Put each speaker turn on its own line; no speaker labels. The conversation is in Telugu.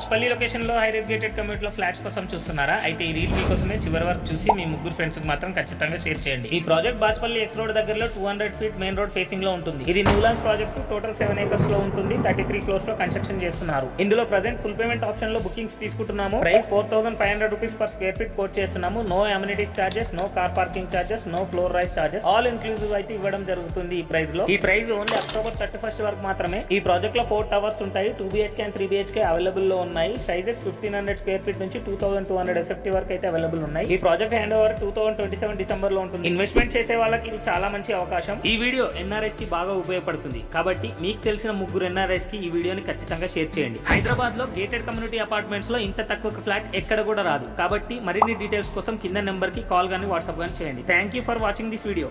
బాచ్పల్లి లొకేషన్ లో హై రైజ్ గేటెడ్ కమ్యూనిటీ లో ఫ్లాట్స్ కోసం చూస్తున్నారా? అయితే ఈ రీల్ మీకోసమే చివరి వరకు చూసి మీ ముగ్గురు ఫ్రెండ్స్ కి మాత్రం ఖచ్చితంగా షేర్ చేయండి. ఈ ప్రాజెక్ట్ బాచ్పల్లి ఎక్స్ రోడ్ దగ్గరలో 200 ఫీట్ మెయిన్ రోడ్ ఫేసింగ్ లో ఉంటుంది. ఇది న్యూలాన్స్ ప్రాజెక్ట్ టోటల్ 7 acres లో ఉంటుంది. 33 floors లో కన్స్ట్రక్షన్ చేస్తున్నారు. ఇందులో ప్రెజెంట్ ఫుల్ పేమెంట్ ఆప్షన్ లో బుకింగ్స్ తీసుకుంటున్నాము. Price 4500 rupees per square feet quote చేస్తున్నాము. No amenities charges, no car parking charges, no floor rise charges, all inclusive అయితే ఇవ్వడం జరుగుతుంది. ఈ ప్రైస్ లో ఈ ప్రైస్ ఓన్లీ అక్టోబర్ 31st వరకు మాత్రమే. ఈ ప్రాజెక్ట్ లో 4 టవర్స్ ఉంటాయి. 2 BHK అండ్ 3 BHK అవైలబుల్ లో ఉన్నాయి. సైజెస్ 1500 స్క్వేర్ ఫీట్ నుంచి 2200 SFT వరకు అయితే అవైలబుల్ ఉన్నాయి. ఈ ప్రాజెక్ట్ హ్యాండ్ ఓవర్ 2027 డిసెంబర్ లో ఉంటుంది. ఇన్వెస్ట్మెంట్ చేసే వాళ్ళకి ఇది చాలా మంచి అవకాశం. ఈ వీడియో NRIs కి బాగా ఉపయోగపడుతుంది కాబట్టి మీకు తెలిసిన ముగ్గురు NRIs కి ఈ వీడియోని ఖచ్చితంగా షేర్ చేయండి. హైదరాబాద్ లో గేటెడ్ కమ్యూనిటీ అపార్ట్మెంట్స్ లో ఇంత తక్కువ ఫ్లాట్ ఎక్కడ కూడా రాదు. కాబట్టి మరిన్ని డీటెయిల్స్ కోసం కింద నెంబర్ కి కాల్ గానీ వాట్సాప్ గానీ చేయండి. Thank you for watching this video.